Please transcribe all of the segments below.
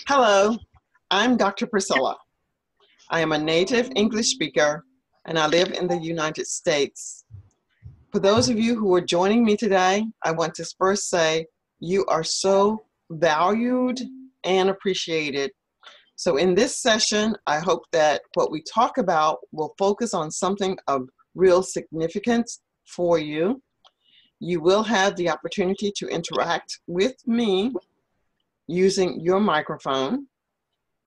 Hello, I'm Dr. Priscilla. I am a native English speaker and I live in the United States. For those of you who are joining me today, I want to first say you are so valued and appreciated. So in this session, I hope that what we talk about will focus on something of real significance for you. You will have the opportunity to interact with me using your microphone,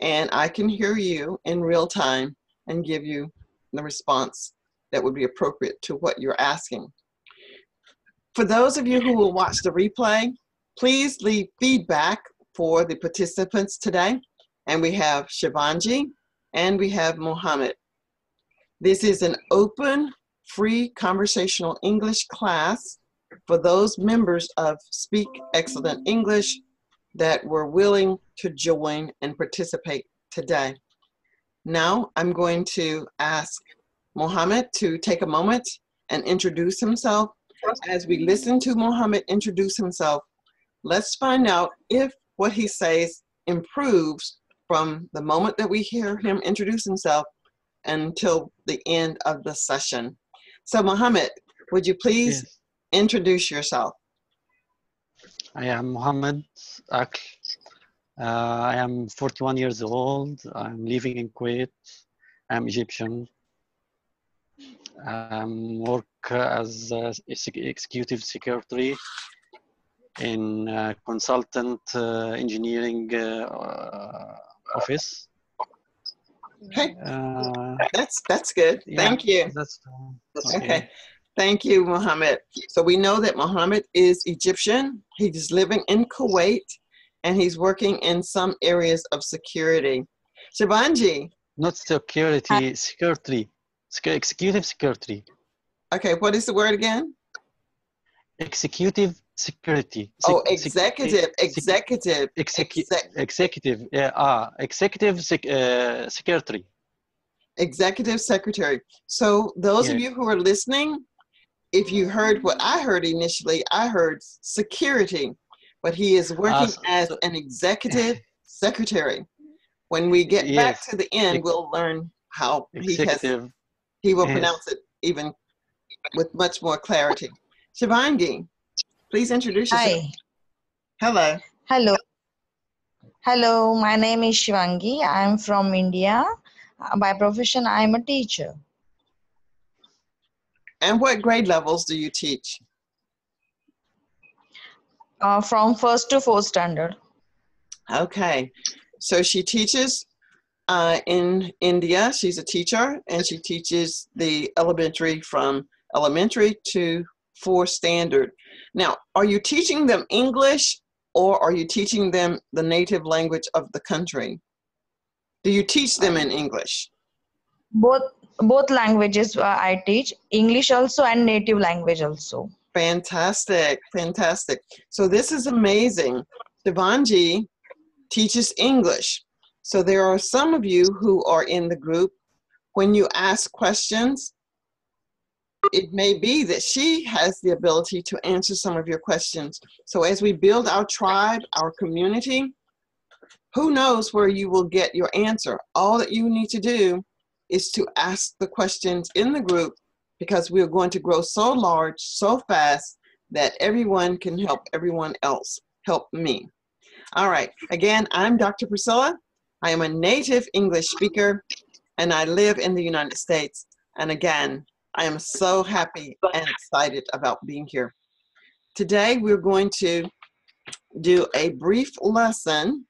and I can hear you in real time and give you the response that would be appropriate to what you're asking. For those of you who will watch the replay, please leave feedback for the participants today. And we have Shivanji and we have Mohammed. This is an open, free conversational English class for those members of Speak Excellent English that were willing to join and participate today. Now I'm going to ask Mohammed to take a moment and introduce himself. As we listen to Mohammed introduce himself, let's find out if what he says improves from the moment that we hear him introduce himself until the end of the session. So Mohammed, would you please introduce yourself? I am Mohammed Akl. I am 41 years old. I'm living in Kuwait. I'm Egyptian. I work as executive secretary in consultant engineering office. Okay, that's good. Yeah, thank you. That's okay. Thank you, Mohammed. So we know that Mohammed is Egyptian. He's living in Kuwait, and he's working in some areas of security. Shivanji. Not security, secretary. Executive secretary. Okay, what is the word again? Executive security. Oh, executive. Executive, yeah. Executive secretary. Executive secretary. So those of you who are listening, if you heard what I heard initially, I heard security, but he is working as an executive secretary. When we get back to the end, we'll learn how he will pronounce it even with much more clarity. Shivangi, please introduce yourself. Hi. Hello. Hello. Hello, my name is Shivangi. I'm from India. By profession, I'm a teacher. And what grade levels do you teach? From 1st to 4th standard. Okay. So she teaches in India. She's a teacher, and she teaches the elementary from elementary to 4th standard. Now, are you teaching them English or are you teaching them the native language of the country? Do you teach them in English? Both languages I teach, English also and native language also. Fantastic, fantastic. So this is amazing. Shivanji teaches English. So there are some of you who are in the group. When you ask questions, it may be that she has the ability to answer some of your questions. So as we build our tribe, our community, who knows where you will get your answer? All that you need to do is to ask the questions in the group, because we're going to grow so large, so fast, that everyone can help everyone else help me. All right, again, I'm Dr. Priscilla. I am a native English speaker, and I live in the United States. And again, I am so happy and excited about being here. Today, we're going to do a brief lesson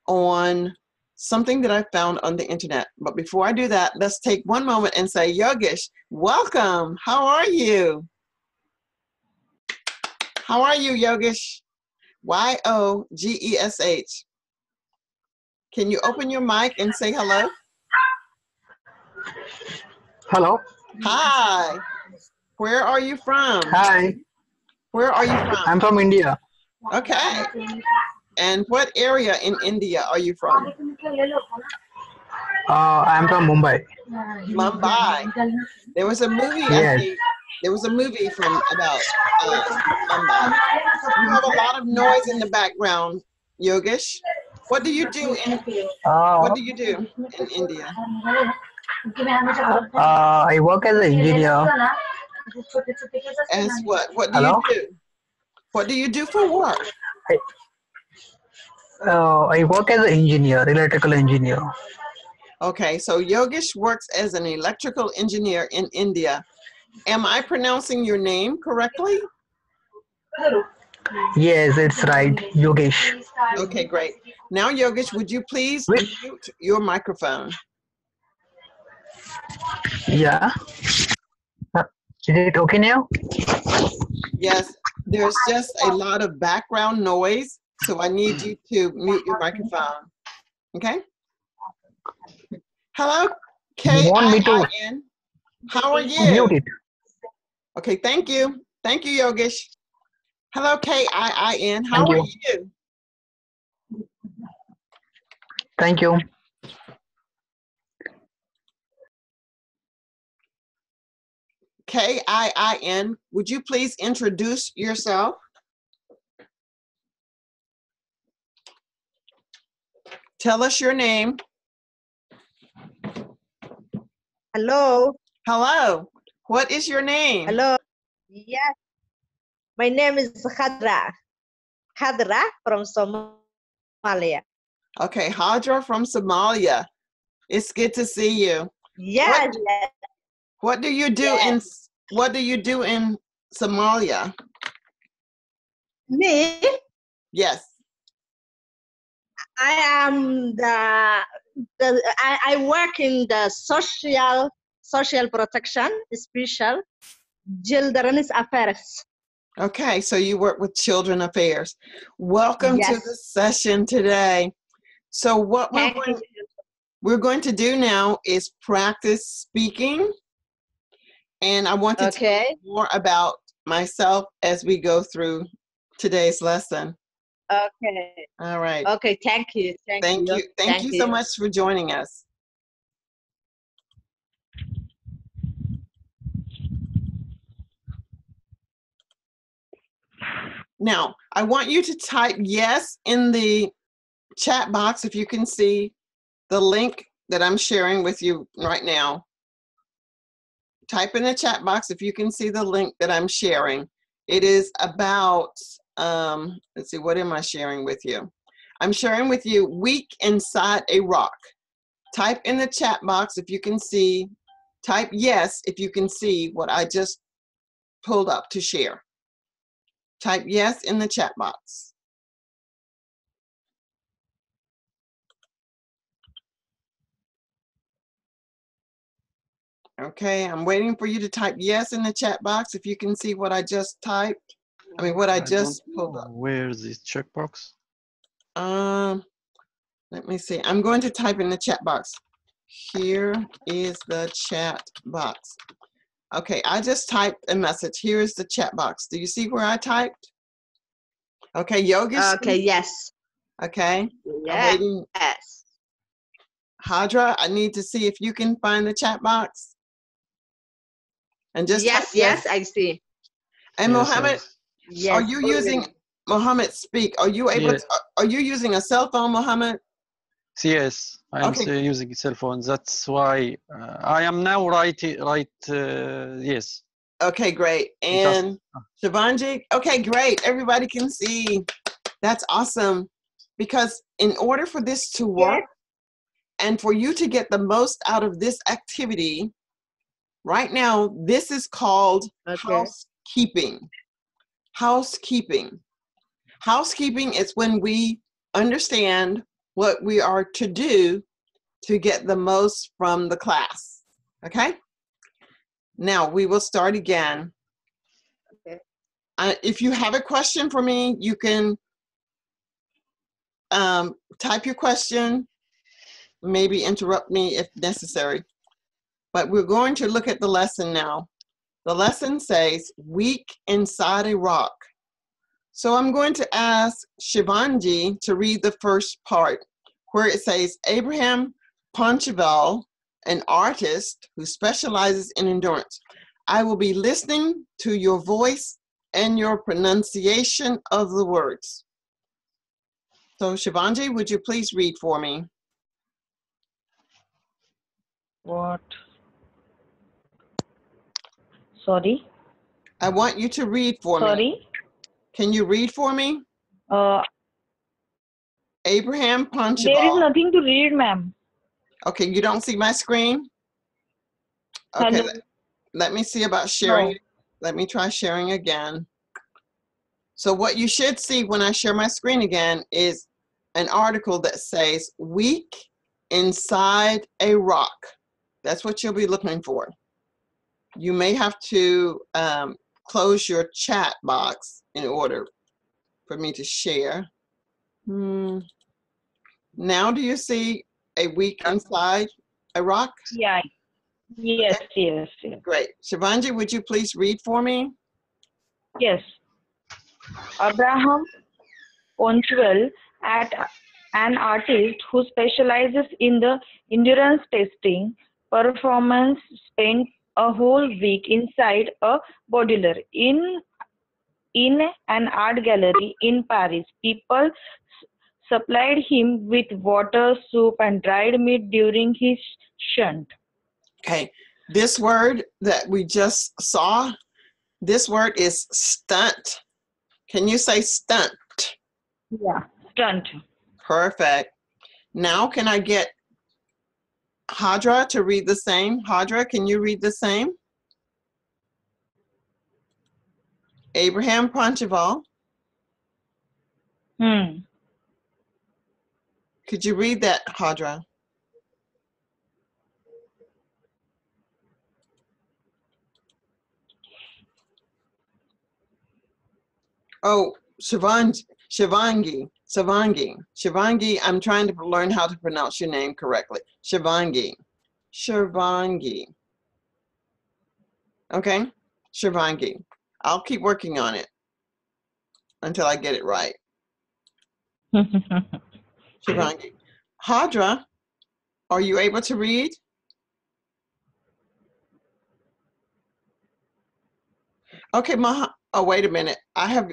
on something that I found on the internet. But before I do that, let's take one moment and say, Yogesh, welcome. How are you? How are you, Yogesh? Y-O-G-E-S-H. Can you open your mic and say hello? Hello. Hi. Where are you from? Hi. Where are you from? I'm from India. Okay. And what area in India are you from? I'm from Mumbai. Mumbai. There was a movie, Yes. I think. There was a movie from about Mumbai. You have a lot of noise in the background, Yogesh. What do you do in Uh, What do you do in India? I work as an engineer. As what? What do you Hello? do? What do you do for work? I work as an engineer, electrical engineer. Okay, so Yogesh works as an electrical engineer in India. Am I pronouncing your name correctly? Yes, it's right, Yogesh. Okay, great. Now, Yogesh, would you please Wait, mute your microphone? yeah. Uh, Is it okay now? Yes, there's just a lot of background noise, so I need you to mute your microphone. Okay? Hello, You want me to K-I-I-N. How are mute you? it? Okay, thank you. Thank you, Yogesh. Hello, K-I-I-N. How Thank are you. you? Thank you. K-I-I-N. Would you please introduce yourself? Tell us your name. Hello. Hello. What is your name? Hello. Yes. My name is Khadra. Khadra from Somalia. Okay, Hadra from Somalia. It's good to see you. Yes. What do you do in Somalia? Me, Yes. I am I work in the social protection, special children's affairs. Okay, so you work with Children Affairs. Welcome to Yes. the session today. So what Thank you. we're going to do now is practice speaking. And I want to tell Okay. you more about myself as we go through today's lesson. Okay. All right. Okay. Thank you. Thank you. Thank you so much for joining us. Now, I want you to type yes in the chat box if you can see the link that I'm sharing with you right now. Type in the chat box if you can see the link that I'm sharing. It is about, let's see, what am I sharing with you? I'm sharing with you Week Inside a Rock. Type in the chat box if you can see, type yes if you can see what I just pulled up to share. Type yes in the chat box. Okay, I'm waiting for you to type yes in the chat box if you can see what I just typed. I mean, what I just pulled up. Where's this checkbox? Let me see. I'm going to type in the chat box. Here is the chat box. Okay, I just typed a message. Here is the chat box. Do you see where I typed? Okay, Yogesh. Okay. Yes. Okay. Yes. I'm waiting. Hadra, I need to see if you can find the chat box. And just type Yes. I see. And Yes, Mohammed, Yes. are you using Mohammed Speak? Are you able Yeah. to, are you using a cell phone, Mohammed? Yes, I'm Okay. using cell phone. That's why I am now right. Yes. Okay, great. Just And Shivanji, okay, great. Everybody can see. That's awesome. Because in order for this to work and for you to get the most out of this activity, right now, this is called housekeeping. Housekeeping. Housekeeping is when we understand what we are to do to get the most from the class. Okay? Now we will start again. Okay. If you have a question for me, you can type your question, maybe interrupt me if necessary. But we're going to look at the lesson now. The lesson says, Week Inside a Rock. So I'm going to ask Shivanji to read the first part where it says, Abraham Poncheval, an artist who specializes in endurance. I will be listening to your voice and your pronunciation of the words. So Shivangi, would you please read for me? What? Sorry. I want you to read for me. Sorry. Can you read for me? Uh, Abraham there is Panchival. nothing to read, ma'am. Okay, you don't see my screen? Okay, Hello. let me see about sharing. No. Let me try sharing again. So what you should see when I share my screen again is an article that says week inside a rock. That's what you'll be looking for. You may have to close your chat box in order for me to share. Now do you see a week inside a rock? Yeah. Yes, yes, yes. Great. Shivangi, would you please read for me? Yes. Abraham Ponchwell, an artist who specializes in the endurance testing performance, spent a whole week inside a boudoir in an art gallery in Paris. People supplied him with water, soup, and dried meat during his shunt. Okay. This word that we just saw, this word is stunt. Can you say stunt? Yeah, stunt. Perfect. Now can I get Hadra to read the same? Hadra, can you read the same? Abraham Panchival, could you read that, Hadra? Oh, Shivangi, I'm trying to learn how to pronounce your name correctly. Shivangi. Okay, Shivangi. I'll keep working on it until I get it right. Shivangi. Hadra, are you able to read? Okay, oh, wait a minute. I have,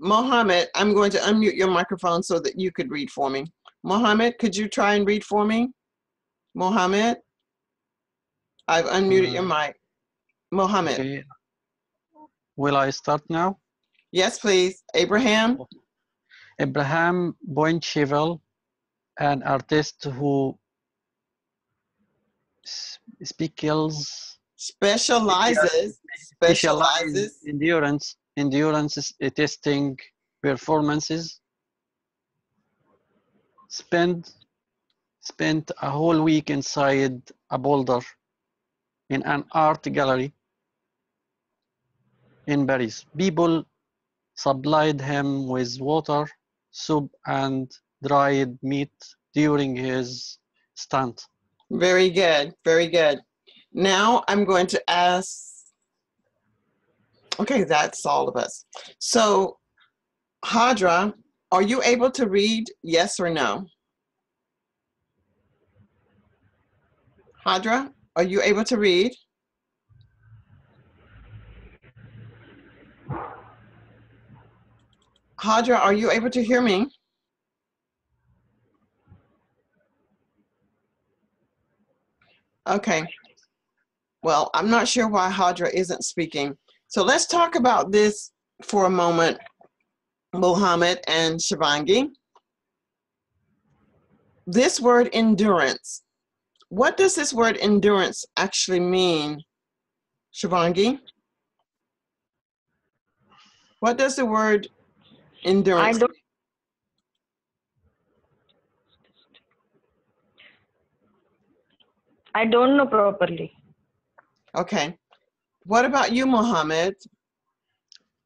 Mohammed, I'm going to unmute your microphone so that you could read for me. Mohammed, could you try and read for me? Mohammed, I've unmuted your mic. Mohammed. Okay. Will I start now? Yes, please. Abraham. Abraham Poincheval, an artist who Specializes endurance testing performances. Spent a whole week inside a boulder in an art gallery in Paris. People supplied him with water, soup, and dried meat during his stunt. Very good, very good. Now I'm going to ask, okay, that's all of us. So Hadra, are you able to read yes or no? Hadra, are you able to read? Hadra, are you able to hear me? Okay. Well, I'm not sure why Hadra isn't speaking. So let's talk about this for a moment, Mohammed and Shivangi. This word endurance. What does this word endurance actually mean, Shivangi? What does the word endurance mean? I don't know properly. Okay. What about you, Mohammed?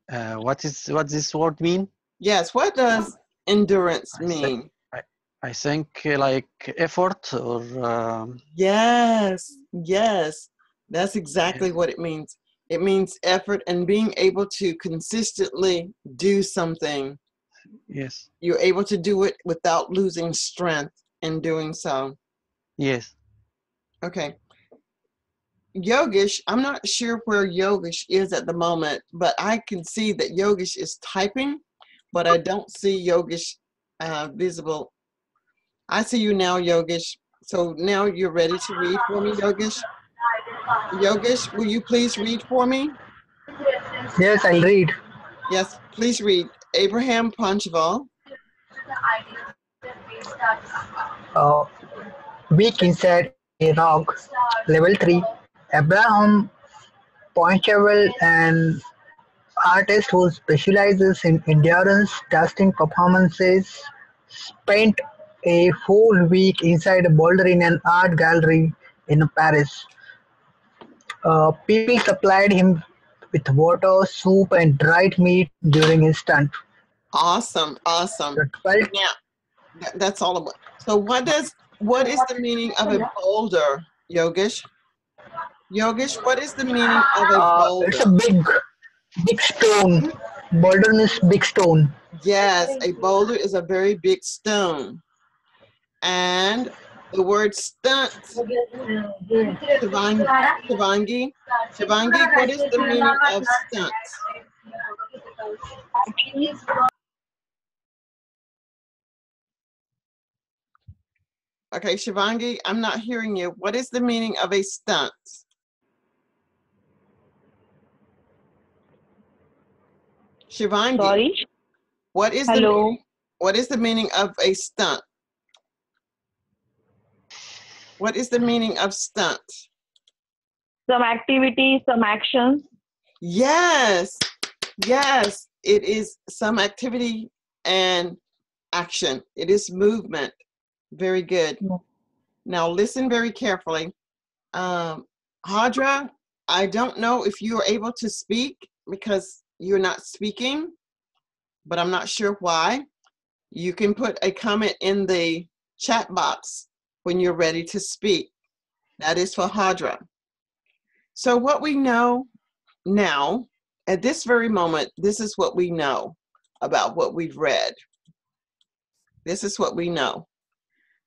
What this word mean? Yes, what does endurance mean? I think like effort or Yes, yes. That's exactly what it means. It means effort and being able to consistently do something. Yes. You're able to do it without losing strength in doing so. Yes. Okay. Yogesh, I'm not sure where Yogesh is at the moment, but I can see that Yogesh is typing. but I don't see Yogesh visible. I see you now, Yogesh. So now you're ready to read for me, Yogesh? Yogesh, will you please read for me? Yes, I'll read. Yes, please read. Abraham Panchval. Uh, Weak inside a rock. Level 3. Abraham Poincheval, an artist who specializes in endurance testing performances, spent a full week inside a boulder in an art gallery in Paris. People supplied him with water, soup, and dried meat during his stunt. Awesome, awesome. The 12th, Now, that's all about. So what is the meaning of a boulder, Yogesh? Yogesh, what is the meaning of a it's a boulder? big stone. Boulder means big stone. Yes, a boulder is a very big stone. And the word stunt, Shivangi, what is the meaning of stunt? Okay, Shivangi, I'm not hearing you. What is the meaning of a stunt? Shivangi, Sorry. what is Hello. what is the meaning of a stunt? What is the meaning of stunt? Some activity, some actions. Yes, yes, it is some activity and action. It is movement. Very good. Now listen very carefully. Hadra, I don't know if you are able to speak because you're not speaking, but I'm not sure why. You can put a comment in the chat box when you're ready to speak. That is for Hadra. So what we know now, at this very moment, this is what we know about what we've read. This is what we know.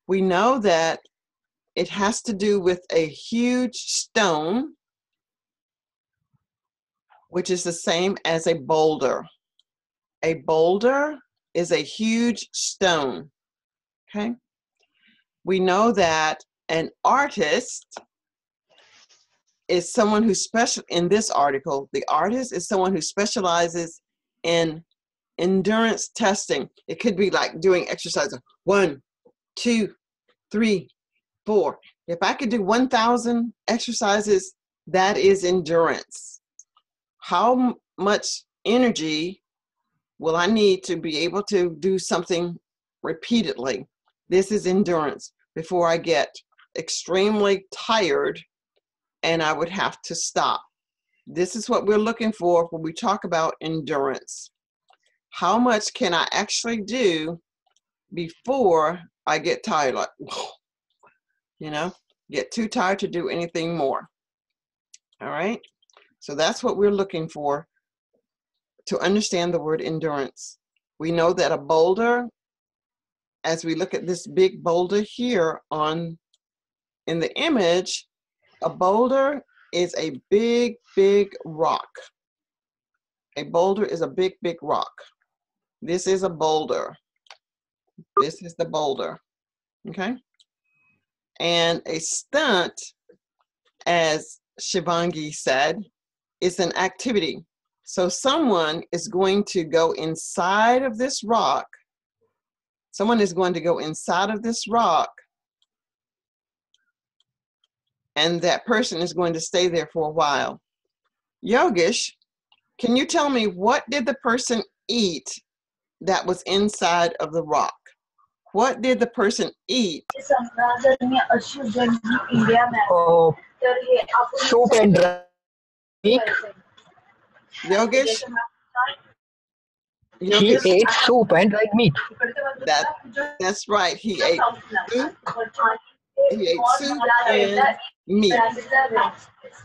We know that it has to do with a huge stone, which is the same as a boulder. A boulder is a huge stone, okay? We know that an artist is someone who in this article, the artist is someone who specializes in endurance testing. It could be like doing exercises. 1, 2, 3, 4. If I could do 1,000 exercises, that is endurance. How much energy will I need to be able to do something repeatedly? This is endurance before I get extremely tired and I would have to stop. This is what we're looking for when we talk about endurance. How much can I actually do before I get tired? Like, you know, get too tired to do anything more. All right. So that's what we're looking for to understand the word endurance. We know that a boulder, as we look at this big boulder here in the image, a boulder is a big, big rock. A boulder is a big, big rock. This is a boulder. This is the boulder, okay? And a stunt, as Shivangi said, is an activity. So someone is going to go inside of this rock. Someone is going to go inside of this rock, and that person is going to stay there for a while. Yogesh, can you tell me what did the person eat that was inside of the rock? What did the person eat? Soup and dried meat. Yogesh? He ate soup and dried meat. That's right. He ate soup. He ate soup and meat.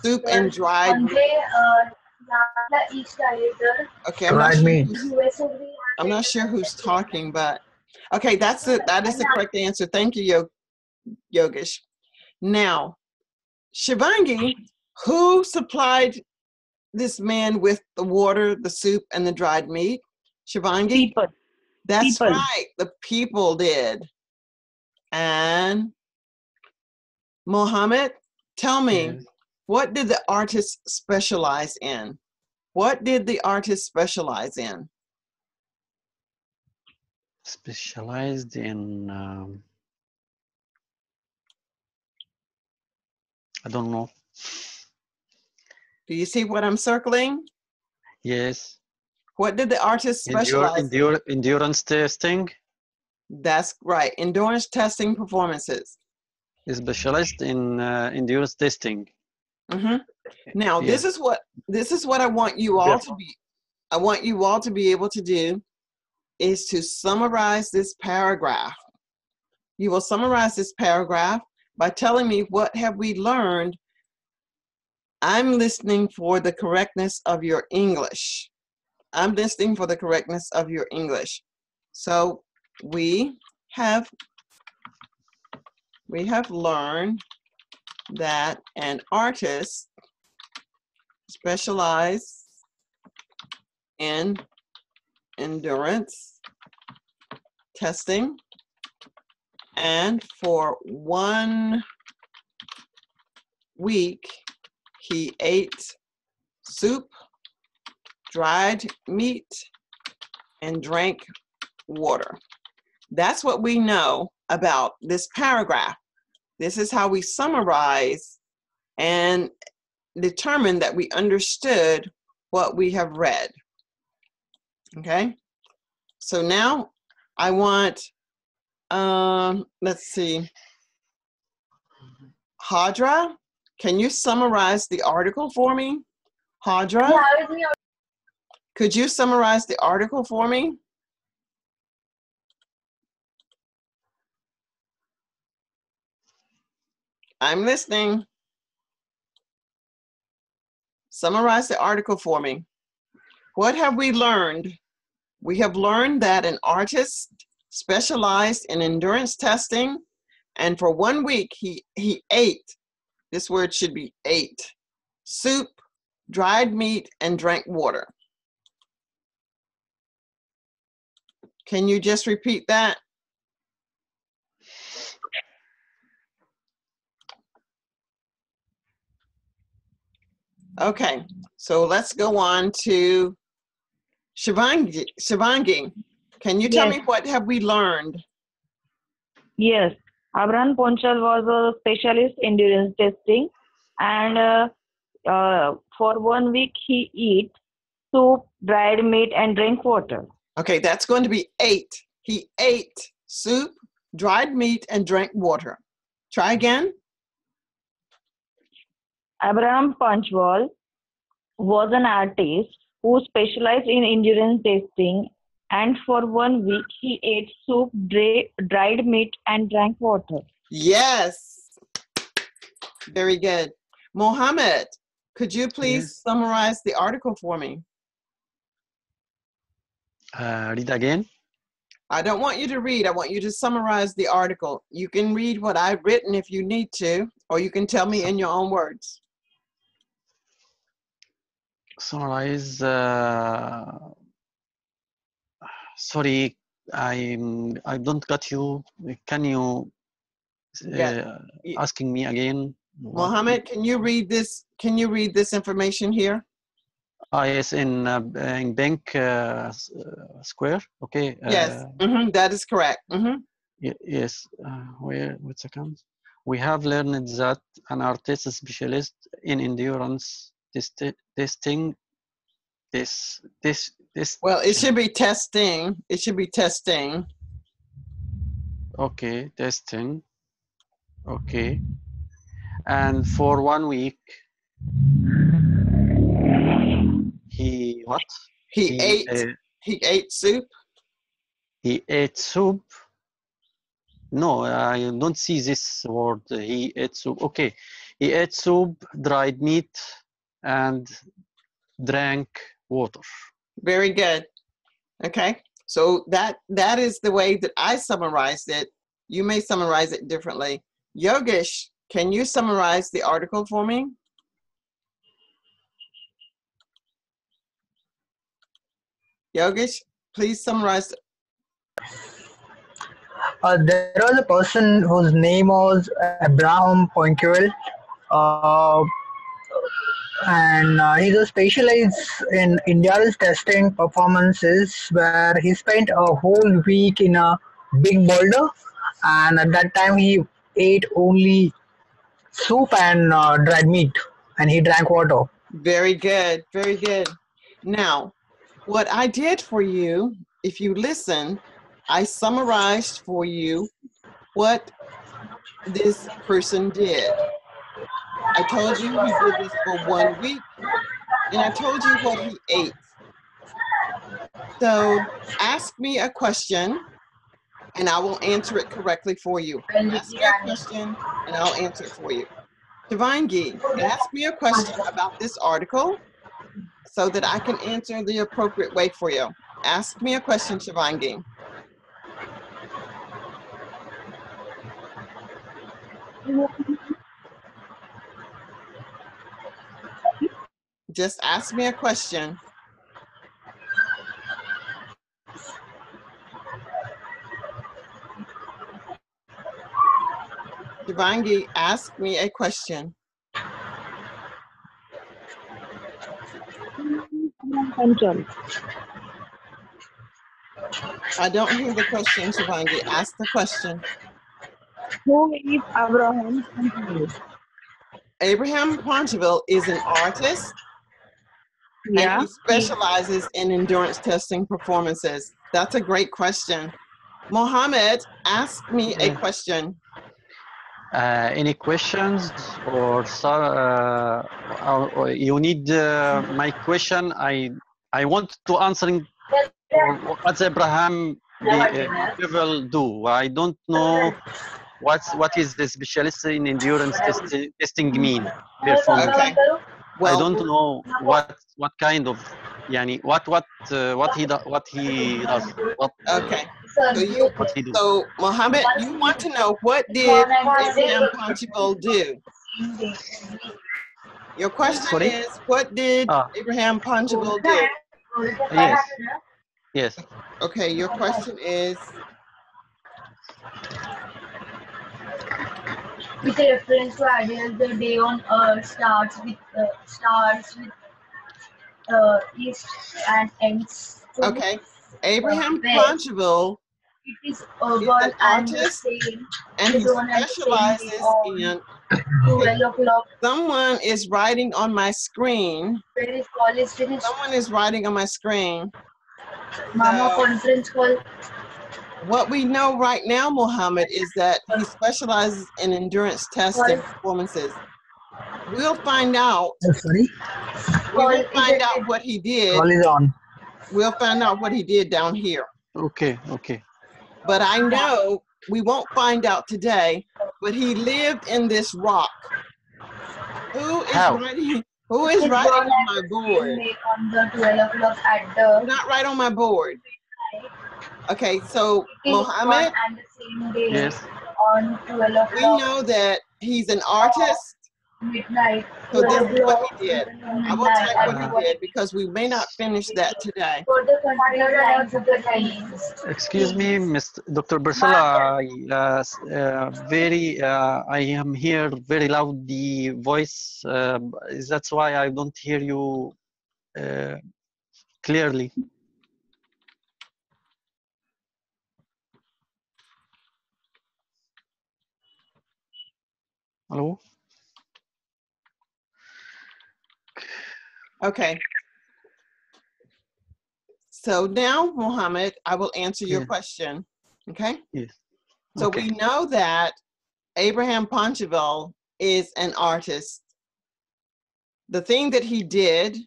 Soup and dried meat. Okay, I'm not sure who's talking, but okay, that is the correct answer. Thank you, Yogesh. Now, Shivangi, who supplied this man with the water, the soup, and the dried meat? Shivangi? People. That's People. right. The people did. And Mohammed, tell me, Yes. what did the artist specialize in? What did the artist specialize in? Specialized in, I don't know. Do you see what I'm circling? Yes. What did the artist specialize in? Endurance testing. That's right. Endurance testing performances. Is specialized in endurance testing. Hmm. Now, Yeah. this is what I want you all to be. I want you all to be able to do is to summarize this paragraph. You will summarize this paragraph by telling me what have we learned. I'm listening for the correctness of your English. I'm listening for the correctness of your English. So we have learned that an artist specializes in endurance testing, and for 1 week he ate soup, dried meat, and drank water. That's what we know about this paragraph. This is how we summarize and determine that we understood what we have read. Okay, so now I want, let's see, Hadra, can you summarize the article for me? Hadra, could you summarize the article for me? I'm listening. Summarize the article for me. What have we learned? We have learned that an artist specialized in endurance testing, and for 1 week he ate, this word should be ate, soup, dried meat, and drank water. Can you just repeat that? Okay, so let's go on to Shivangi. Shivangi, can you tell Yes. me what have we learned? Yes. Abraham Ponchal was a specialist in endurance testing, and for 1 week he eat soup, dried meat, and drink water. Okay, that's going to be ate. He ate soup, dried meat, and drank water. Try again. Abraham Punchwall was an artist who specialized in endurance testing, and for 1 week he ate soup, dried meat, and drank water. Yes. Very good. Mohammed, could you please Yes. summarize the article for me? Read again. I don't want you to read. I want you to summarize the article. You can read what I've written if you need to, or you can tell me in your own words. Summarize. Sorry, I don't got you. Can you asking me again? Mohammed, can you read this? Can you read this information here? Yes, in Bank Square. Okay. Yes, that is correct. Yes. Wait a second. We have learned that an artist specialist in endurance testing. Well, it should be testing. It should be testing. Okay, testing. Okay. And for 1 week, he what? He ate soup. He ate soup. No, I don't see this word. He ate soup. Okay. He ate soup, dried meat, and drank water. Very good. Okay. So that is the way that I summarized it. You may summarize it differently. Yogesh, can you summarize the article for me? Yogesh, please summarize. There was a person whose name was Abraham Poincaré, uh, and he was specialized in India's testing performances, where he spent a whole week in a big boulder, and at that time he ate only soup and dried meat, and he drank water. Very good. Very good. Now, what I did for you, if you listen, I summarized for you what this person did. I told you he did this for 1 week, and I told you what he ate. So ask me a question, and I will answer it correctly for you. Ask me a question, and I'll answer it for you. Shivangi, ask me a question about this article so that I can answer the appropriate way for you. Ask me a question, Shivangi. Just ask me a question. Shivangi, ask me a question. Panchal. I don't hear the question, Shivangi. Ask the question. Who is Abraham Panchal? Abraham Poncheville is an artist, and Yeah. he specializes in endurance testing performances. That's a great question. Mohammed, ask me a question. Any questions or you need my question? I want to answering what Abraham will do. I don't know what is the specialist in endurance testing mean performance. Okay. I don't Well, know what kind of yani what he does okay. what he do. So Mohammed, you want to know what did Abraham Poncheville do? Your question Sorry? is, what did Ah, Abraham Poncheville do? yes, yes. Okay, your question is, With a reference to ideas, the day on Earth starts with east and ends to okay, Abraham west. Poncheville It is is oval an and the artist, same. and The he dawn and the same day specializes on in, 12 o'clock. someone is writing on my screen. Where is college finished? Someone is writing on my screen. Mama So conference call. what we know right now, Mohammed, is that he specializes in endurance testing performances. We'll find out. Sorry, We will find out what he did. call is on. We'll find out what he did down here. Okay, okay. But I know we won't find out today, but he lived in this rock. Who is How? writing? Who is writing on my board? On the 12 o'clock at the You're not right on my board. Okay, so it is one Mohammed, and the same day Yes. on 12 we o'clock know that he's an artist. midnight. So this 12 is what o'clock he did. I will midnight tell you what and he did because we may not finish that today. for the country lines of the times. Excuse me, Mr. Dr. Priscilla. I am here very loud the voice. That's why I don't hear you uh, clearly. Hello. Okay. So now, Mohammed, I will answer your Yeah. question. Okay. Yes. So Okay. we know that Abraham Poncheville is an artist. The thing that he did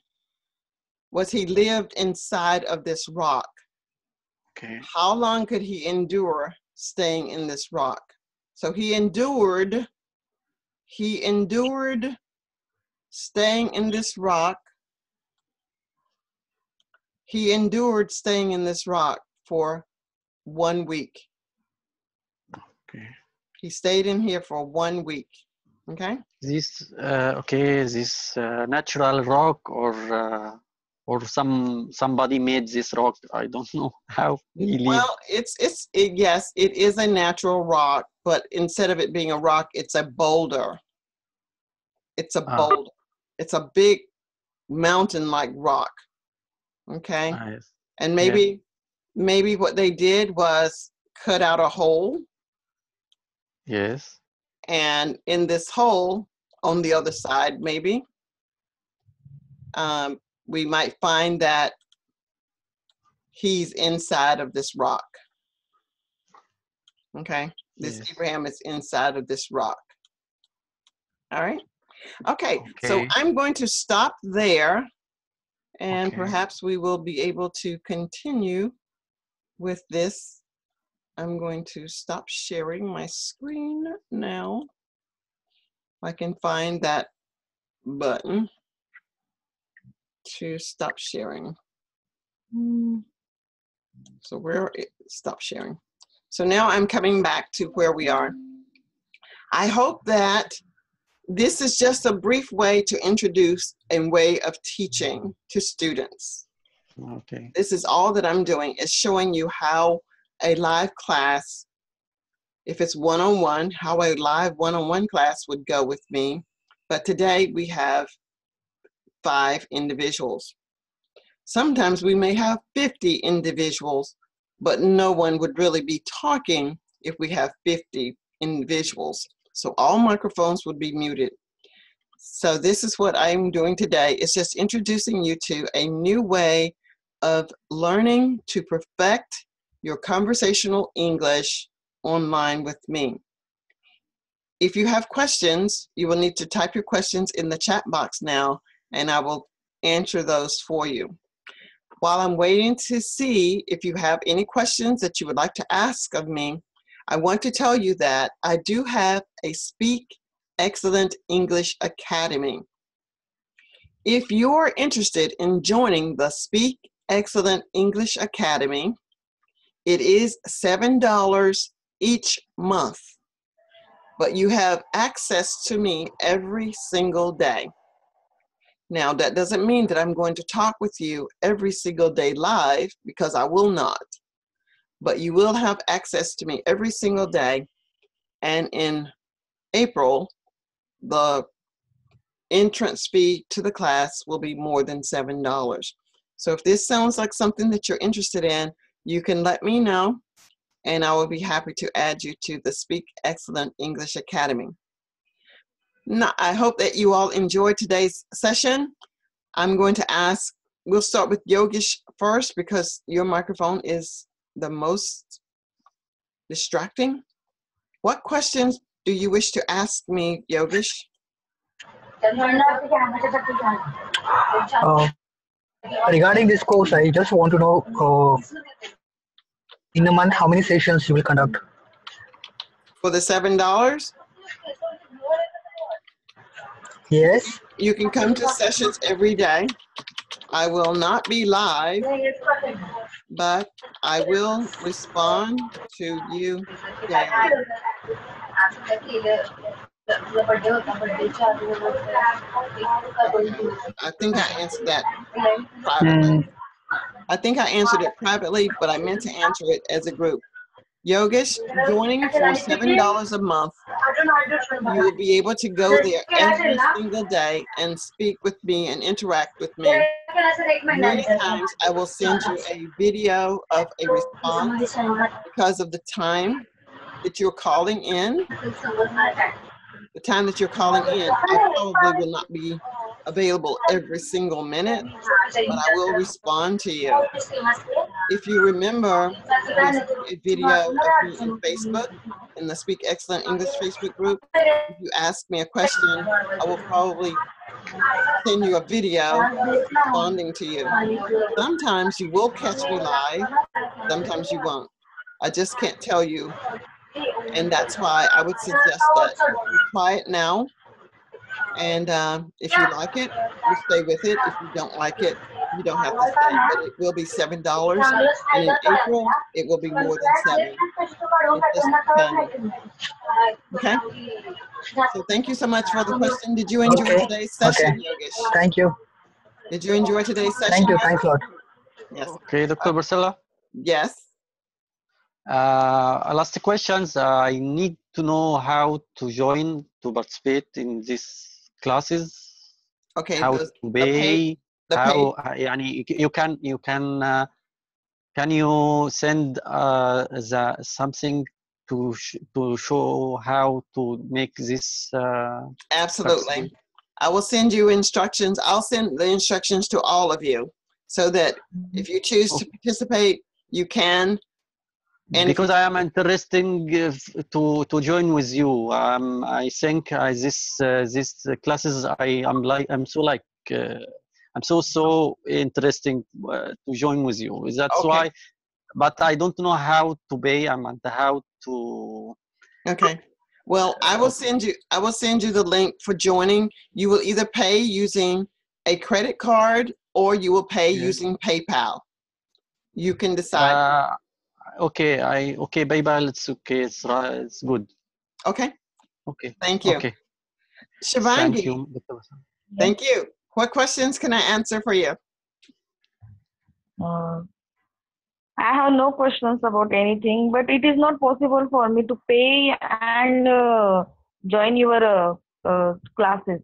was he lived inside of this rock. Okay. How long could he endure staying in this rock? So he endured staying in this rock. He endured staying in this rock for 1 week. Okay. He stayed in here for 1 week. Okay. This natural rock or or somebody made this rock. I don't know how he live. Well, yes, it is a natural rock, but instead of it being a rock, it's a boulder. It's a boulder. It's a big mountain-like rock. Okay. Yes. And maybe what they did was cut out a hole. Yes. And in this hole, on the other side, maybe, we might find that he's inside of this rock. Okay. This Abraham is inside of this rock. All right. Okay. So I'm going to stop there, and perhaps we will be able to continue with this. I'm going to stop sharing my screen now. I can find that button to stop sharing. So stop sharing. So now I'm coming back to where we are. I hope that this is just a brief way to introduce a way of teaching to students. Okay. This is all that I'm doing, is showing you how a live class, if it's one-on-one, how a live one-on-one class would go with me. But today we have 5 individuals. Sometimes we may have 50 individuals, but no one would really be talking if we have 50 individuals. So all microphones would be muted. So this is what I'm doing today. It's just introducing you to a new way of learning to perfect your conversational English online with me. If you have questions, you will need to type your questions in the chat box now, and I will answer those for you. While I'm waiting to see if you have any questions that you would like to ask of me, I want to tell you that I do have a Speak Excellent English Academy. If you're interested in joining the Speak Excellent English Academy, it is $7 each month, but you have access to me every single day. Now, that doesn't mean that I'm going to talk with you every single day live, because I will not. But you will have access to me every single day. And in April, the entrance fee to the class will be more than $7. So if this sounds like something that you're interested in, you can let me know, and I will be happy to add you to the Speak Excellent English Academy. Now, I hope that you all enjoyed today's session. I'm going to ask, we'll start with Yogesh first, because your microphone is the most distracting. What questions do you wish to ask me, Yogesh? Regarding this course, I just want to know, in a month, how many sessions you will conduct? For the $7? Yes. You can come to sessions every day. I will not be live, but I will respond to you daily. I think I answered that privately. I think I answered it privately, but I meant to answer it as a group. Yogesh, joining for $7 a month, you will be able to go there every single day and speak with me and interact with me. Many times I will send you a video of a response because of the time that you're calling in. The time that you're calling in, I probably will not be available every single minute, but I will respond to you. If you remember, there's a video of me in Facebook, in the Speak Excellent English Facebook group. If you ask me a question, I will probably send you a video responding to you. Sometimes you will catch me live, sometimes you won't. I just can't tell you. And that's why I would suggest that you try it now. And if you like it, you stay with it. If you don't like it, you don't have to stay. But it will be $7. And in April, it will be more than $7. It just depends. Okay? So thank you so much for the question. Did you enjoy today's session, Yogesh? Thank you. Did you enjoy today's session? Thank you. Thanks a lot. Yes. Okay, Dr. Priscilla. Yes. Last questions. I need to know how to join to participate in these classes. Okay. How The to the pay pay. the pay. How يعني can you send something to show how to make this Absolutely. participate? I will send you instructions. I'll send the instructions to all of you so that if you choose to participate, you can. And if Because I am interested to join with you. I think these classes I'm so like I'm so interesting to join with you. That's okay. why. But I don't know how to pay and how to. Okay. Well, I will send you the link for joining. You will either pay using a credit card or you will pay Yeah. using PayPal. You can decide. Okay, PayPal. It's okay. It's good. Okay. Okay. Thank you. Okay. Shivangi, Thank you, Dr. Hassan. thank you. What questions can I answer for you? I have no questions about anything, but it is not possible for me to pay and join your classes.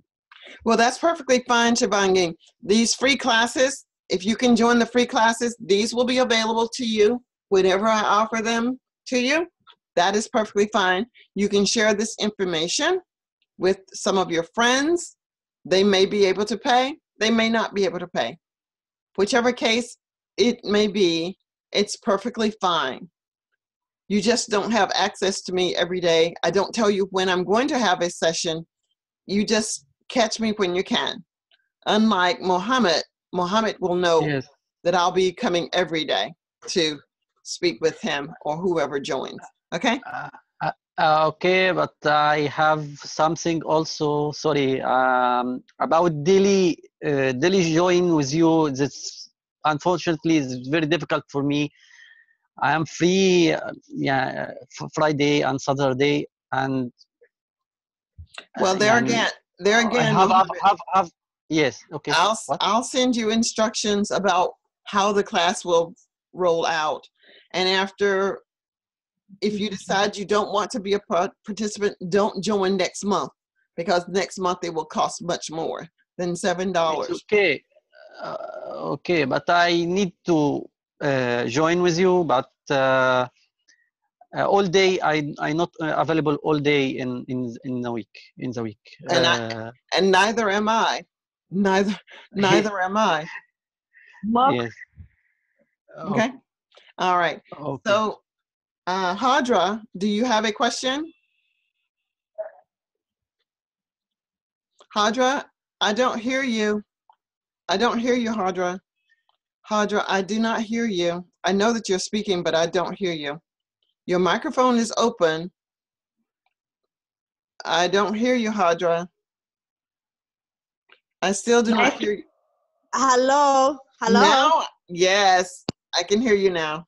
Well, that's perfectly fine, Shivangi. These free classes, if you can join the free classes, these will be available to you whenever I offer them to you. That is perfectly fine. You can share this information with some of your friends. They may be able to pay. They may not be able to pay. Whichever case it may be, it's perfectly fine. You just don't have access to me every day. I don't tell you when I'm going to have a session. You just catch me when you can. Unlike Mohammed will know Yes. that I'll be coming every day to speak with him or whoever joins. Okay? Okay, but I have something also. Sorry, about daily join with you. That's unfortunately is very difficult for me. I am free, yeah, Friday and Saturday, and Well, يعني, there I again, have Mohammed, yes. Okay. What? I'll send you instructions about how the class will roll out. And after, if you decide you don't want to be a participant, don't join next month because next month it will cost much more than $7. It's okay. Okay, but I need to join with you, but all day I not available all day in the week. And neither am I. Neither am I. Mark, Yes. Okay. All right. Okay. So, Hadra, do you have a question? Hadra, I don't hear you. I don't hear you, Hadra. Hadra, I do not hear you. I know that you're speaking, but I don't hear you. Your microphone is open. I don't hear you, Hadra. I still do not hear you. Hello, hello. Now, yes, I can hear you now.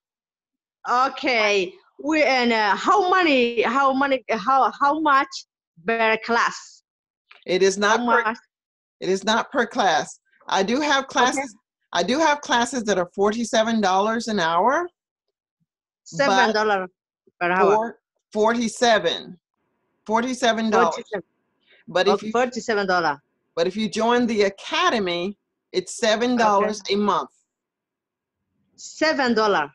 Okay. We and how much per class? It is not How per. much? It is not per class. I do have classes. Okay. I do have classes that are $47 an hour. $7 per hour. $47. But if you $47. But if you join the academy, it's $7 a month. $7.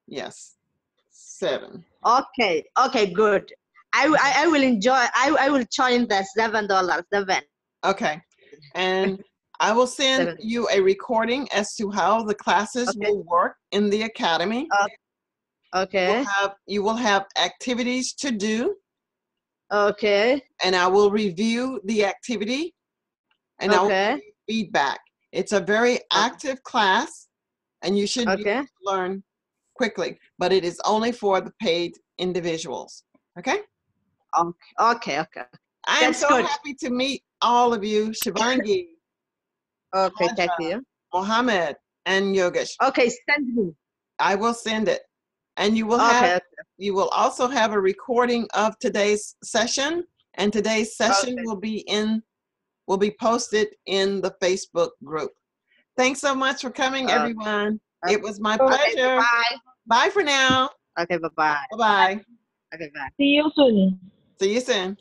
Yes, 7. Okay. Okay. Good. I will enjoy. I will join the $7. 7. Okay, and I will send 7. you a recording as to how the classes will work in the academy. Okay. You will have activities to do. Okay. And I will review the activity and I will give you feedback. It's a very active class and you should be able to learn quickly, but it is only for the paid individuals. Okay? Okay. I am so happy to meet all of you, Shivangi, Okay, Hadra, thank you. Mohammed, and Yogesh. Okay, send me. I will send it. And you will also have a recording of today's session, and today's session will be posted in the Facebook group. Thanks so much for coming, everyone. It was my Okay, pleasure. bye. Bye for now. Okay, bye-bye. Bye-bye. Okay, bye. See you soon. See you soon.